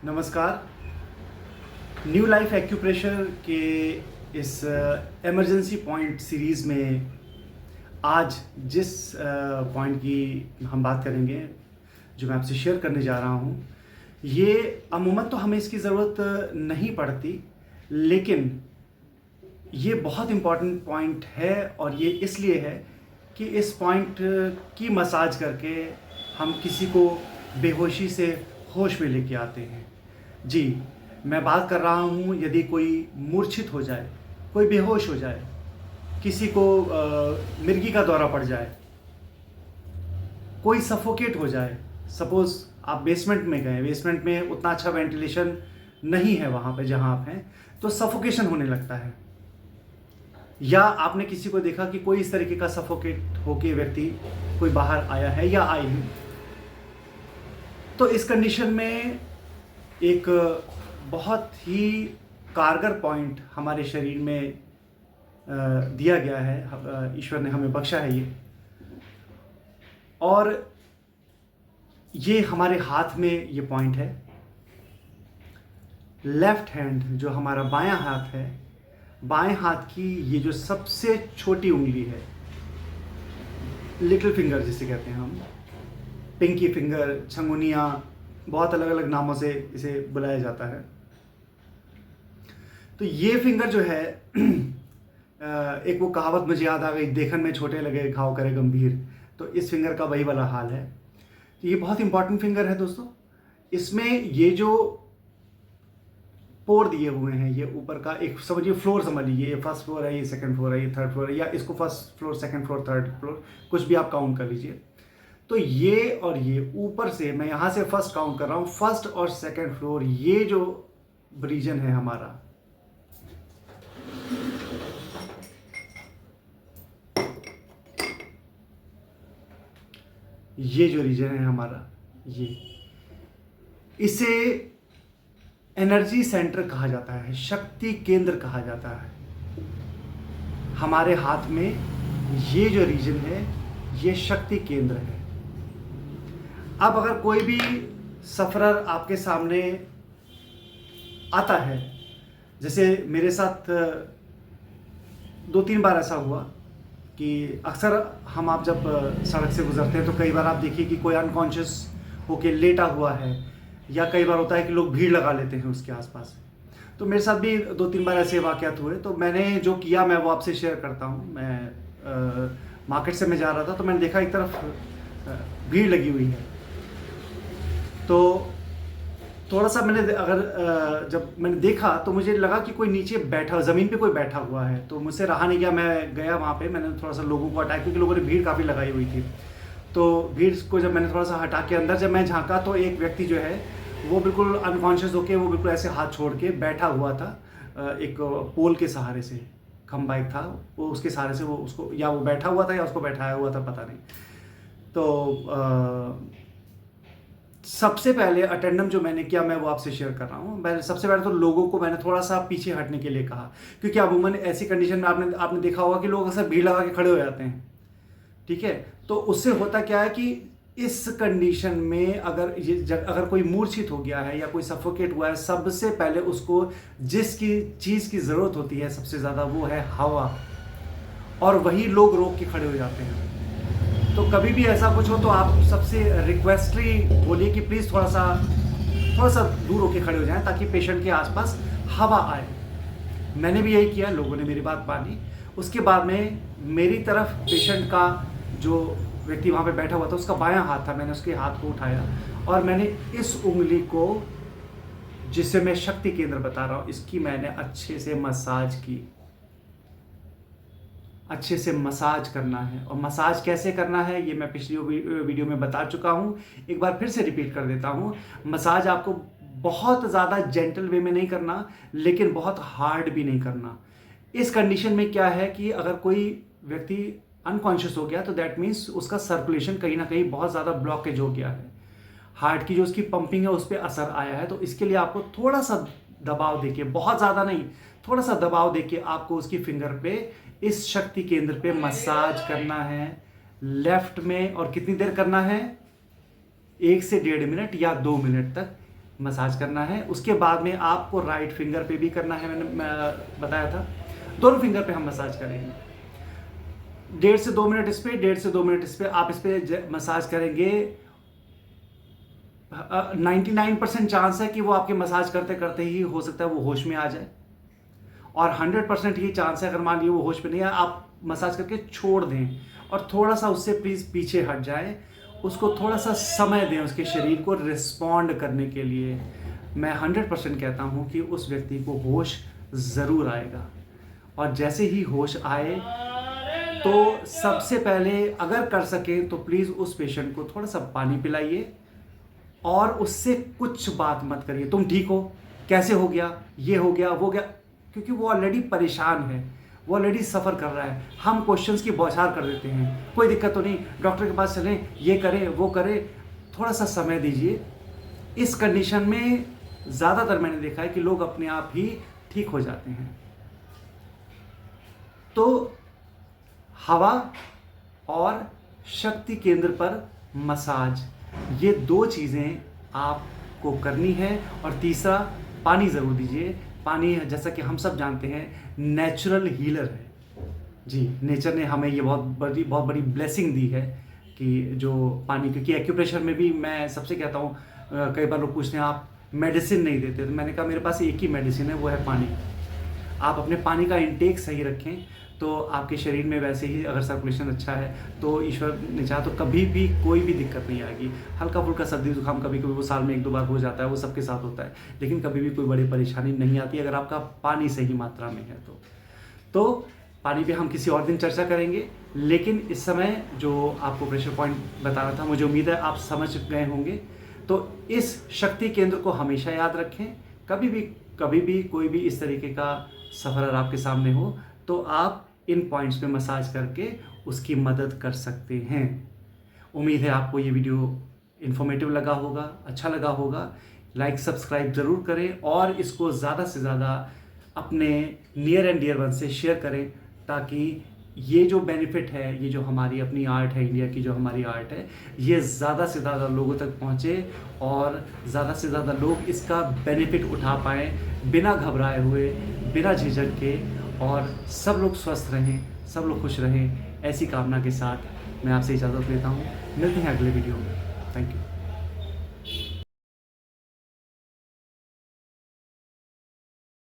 नमस्कार। New life acupressure के इस इमरजेंसी पॉइंट सीरीज़ में आज जिस पॉइंट की हम बात करेंगे, जो मैं आपसे शेयर करने जा रहा हूँ, ये अमूमन तो हमें इसकी ज़रूरत नहीं पड़ती, लेकिन ये बहुत इम्पॉर्टेंट पॉइंट है और ये इसलिए है कि इस पॉइंट की मसाज करके हम किसी को बेहोशी से होश में लेके आते हैं। जी, मैं बात कर रहा हूँ, यदि कोई मूर्छित हो जाए, कोई बेहोश हो जाए, किसी को मिर्गी का दौरा पड़ जाए, कोई सफोकेट हो जाए। सपोज़ आप बेसमेंट में गए, बेसमेंट में उतना अच्छा वेंटिलेशन नहीं है वहाँ पे जहाँ आप हैं, तो सफोकेशन होने लगता है। या आपने किसी को देखा कि कोई इस तरीके का सफोकेट होके व्यक्ति कोई बाहर आया है या आई है, तो इस कंडीशन में एक बहुत ही कारगर पॉइंट हमारे शरीर में दिया गया है, ईश्वर ने हमें बख्शा है ये, और ये हमारे हाथ में ये पॉइंट है। लेफ्ट हैंड, जो हमारा बायां हाथ है, बाएं हाथ की ये जो सबसे छोटी उंगली है, लिटिल फिंगर जिसे कहते हैं हम, पिंकी फिंगर, छंगुनिया, बहुत अलग अलग नामों से इसे बुलाया जाता है। तो ये फिंगर जो है एक वो कहावत मुझे याद आ गई, देखन में छोटे लगे घाव करे गंभीर। तो इस फिंगर का वही वाला हाल है। तो ये बहुत इंपॉर्टेंट फिंगर है दोस्तों। इसमें ये जो पोर दिए हुए हैं, ये ऊपर का एक समझिए फ्लोर समझ लीजिए, ये फर्स्ट फ्लोर है, ये सेकंड फ्लोर है, ये थर्ड फ्लोर है, या इसको first floor, second floor, third floor, कुछ भी आप काउंट कर लीजिए। तो ये और ये ऊपर से, मैं यहाँ से फर्स्ट काउंट कर रहा हूँ, फर्स्ट और सेकंड फ्लोर, ये जो रीजन है हमारा, ये जो रीजन है हमारा, ये, इसे एनर्जी सेंटर कहा जाता है, शक्ति केंद्र कहा जाता है। हमारे हाथ में ये जो रीजन है, ये शक्ति केंद्र है। अब अगर कोई भी सफरर आपके सामने आता है, जैसे मेरे साथ 2-3 बार ऐसा हुआ कि अक्सर आप जब सड़क से गुजरते हैं तो कई बार आप देखिए कि कोई अनकॉन्शियस होके लेटा हुआ है, या कई बार होता है कि लोग भीड़ लगा लेते हैं उसके आसपास। तो मेरे साथ भी 2-3 बार ऐसे वाक़यात हुए। तो मैंने जो किया, मैं वो आपसे शेयर करता हूँ। मैं मार्केट से मैं जा रहा था, तो मैंने देखा एक तरफ भीड़ लगी हुई है। तो थोड़ा सा मैंने जब मैंने देखा तो मुझे लगा कि कोई नीचे बैठा, ज़मीन पे कोई बैठा हुआ है। तो मुझसे रहा नहीं गया, मैं गया वहाँ पे। मैंने थोड़ा सा लोगों को हटाया, क्योंकि लोगों ने भीड़ काफ़ी लगाई हुई थी। तो भीड़ को जब मैंने थोड़ा सा हटा के अंदर जब मैं झांका, तो एक व्यक्ति जो है वो बिल्कुल अनकॉन्शियस होके, वो बिल्कुल ऐसे हाथ छोड़ के बैठा हुआ था, एक पोल के सहारे से। खंभा एक था, वो उसके सहारे से वो उसको, या वो बैठा हुआ था या उसको बैठाया हुआ था, पता नहीं। तो सबसे पहले अटेंडम जो मैंने किया, मैं वो आपसे शेयर कर रहा हूँ। मैं सबसे पहले तो लोगों को मैंने थोड़ा सा पीछे हटने के लिए कहा, क्योंकि अमूमन ऐसी कंडीशन में आपने देखा होगा कि लोग अक्सर भीड़ लगा के खड़े हो जाते हैं, ठीक है। तो उससे होता क्या है कि इस कंडीशन में अगर कोई मूर्छित हो गया है या कोई सफोकेट हुआ है, सबसे पहले उसको जिसकी चीज़ की ज़रूरत होती है सबसे ज़्यादा, वो है हवा, और वही लोग रोक के खड़े हो जाते हैं। तो कभी भी ऐसा कुछ हो तो आप सबसे रिक्वेस्टली बोलिए कि प्लीज़ थोड़ा सा दूर होके खड़े हो जाएं, ताकि पेशेंट के आसपास हवा आए। मैंने भी यही किया, लोगों ने मेरी बात मानी। उसके बाद में मेरी तरफ पेशेंट का, जो व्यक्ति वहाँ पे बैठा हुआ था, उसका बायां हाथ था, मैंने उसके हाथ को उठाया और मैंने इस उंगली को, जिसे मैं शक्ति केंद्र बता रहा हूँ, इसकी मैंने अच्छे से मसाज की। अच्छे से मसाज करना है, और मसाज कैसे करना है ये मैं पिछली वीडियो में बता चुका हूँ। एक बार फिर से रिपीट कर देता हूँ। मसाज आपको बहुत ज़्यादा जेंटल वे में नहीं करना, लेकिन बहुत हार्ड भी नहीं करना। इस कंडीशन में क्या है कि अगर कोई व्यक्ति अनकॉन्शियस हो गया, तो दैट मीन्स उसका सर्कुलेशन कहीं ना कहीं बहुत ज़्यादा ब्लॉकेज हो गया है, हार्ट की जो उसकी पंपिंग है उस पर असर आया है। तो इसके लिए आपको थोड़ा सा दबाव देके, बहुत ज़्यादा नहीं, थोड़ा सा दबाव देके आपको उसकी फिंगर पे, इस शक्ति केंद्र पे मसाज करना है, लेफ्ट में। और कितनी देर करना है? 1 से 1.5 मिनट या 2 मिनट तक मसाज करना है। उसके बाद में आपको राइट फिंगर पे भी करना है, मैं बताया था। दोनों फिंगर पे हम मसाज करेंगे। 1.5 से 2 मिनट इस पे, 1.5 से 2 मिनट इस पे आप इस पे मसाज करेंगे। 99% चांस है कि वो आपके मसाज करते करते ही हो सकता है वो होश में आ जाए, और 100% ये चांस है अगर मान लीजिए वो होश में नहीं है, आप मसाज करके छोड़ दें और थोड़ा सा उससे प्लीज़ पीछे हट जाए, उसको थोड़ा सा समय दें उसके शरीर को रिस्पॉन्ड करने के लिए। मैं 100% कहता हूँ कि उस व्यक्ति को होश ज़रूर आएगा। और जैसे ही होश आए तो सबसे पहले अगर कर सकें तो प्लीज़ उस पेशेंट को थोड़ा सा पानी पिलाइए और उससे कुछ बात मत करिए, तुम ठीक हो, कैसे हो गया, ये हो गया, वो गया, क्योंकि वो ऑलरेडी परेशान है, वो ऑलरेडी सफ़र कर रहा है। हम क्वेश्चंस की बौछार कर देते हैं, कोई दिक्कत तो नहीं, डॉक्टर के पास चलें, ये करें वो करें। थोड़ा सा समय दीजिए। इस कंडीशन में ज़्यादातर मैंने देखा है कि लोग अपने आप ही ठीक हो जाते हैं। तो हवा और शक्ति केंद्र पर मसाज, ये 2 चीज़ें आपको करनी है। और तीसरा, पानी ज़रूर दीजिए। पानी जैसा कि हम सब जानते हैं नेचुरल हीलर है जी। नेचर ने हमें ये बहुत बड़ी ब्लेसिंग दी है कि जो पानी, क्योंकि एक्यूप्रेशर में भी मैं सबसे कहता हूँ, कई बार लोग पूछते हैं आप मेडिसिन नहीं देते, तो मैंने कहा मेरे पास एक ही मेडिसिन है, वो है पानी। आप अपने पानी का इंटेक सही रखें तो आपके शरीर में वैसे ही अगर सर्कुलेशन अच्छा है तो ईश्वर ने चाहा तो कभी भी कोई भी दिक्कत नहीं आएगी। हल्का फुल्का सर्दी जुकाम कभी कभी वो साल में 1-2 बार हो जाता है, वो सबके साथ होता है, लेकिन कभी भी कोई बड़ी परेशानी नहीं आती अगर आपका पानी सही मात्रा में है तो पानी पे हम किसी और दिन चर्चा करेंगे। लेकिन इस समय जो आपको प्रेशर पॉइंट बता रहा था, मुझे उम्मीद है आप समझ गए होंगे। तो इस शक्ति केंद्र को हमेशा याद रखें। कभी भी कोई भी इस तरीके का सफ़र अगर आपके सामने हो तो आप इन पॉइंट्स पे मसाज करके उसकी मदद कर सकते हैं। उम्मीद है आपको ये वीडियो इन्फॉर्मेटिव लगा होगा, अच्छा लगा होगा। लाइक सब्सक्राइब ज़रूर करें और इसको ज़्यादा से ज़्यादा अपने नियर एंड डियर वन से शेयर करें, ताकि ये जो बेनिफिट है, ये जो हमारी अपनी आर्ट है, इंडिया की जो हमारी आर्ट है, ये ज़्यादा से ज़्यादा लोगों तक पहुँचे और ज़्यादा से ज़्यादा लोग इसका बेनिफिट उठा पाएँ बिना घबराए हुए, बिना झिझक के, और सब लोग स्वस्थ रहें, सब लोग खुश रहें। ऐसी कामना के साथ मैं आपसे इजाज़त लेता हूँ। मिलते हैं अगले वीडियो में।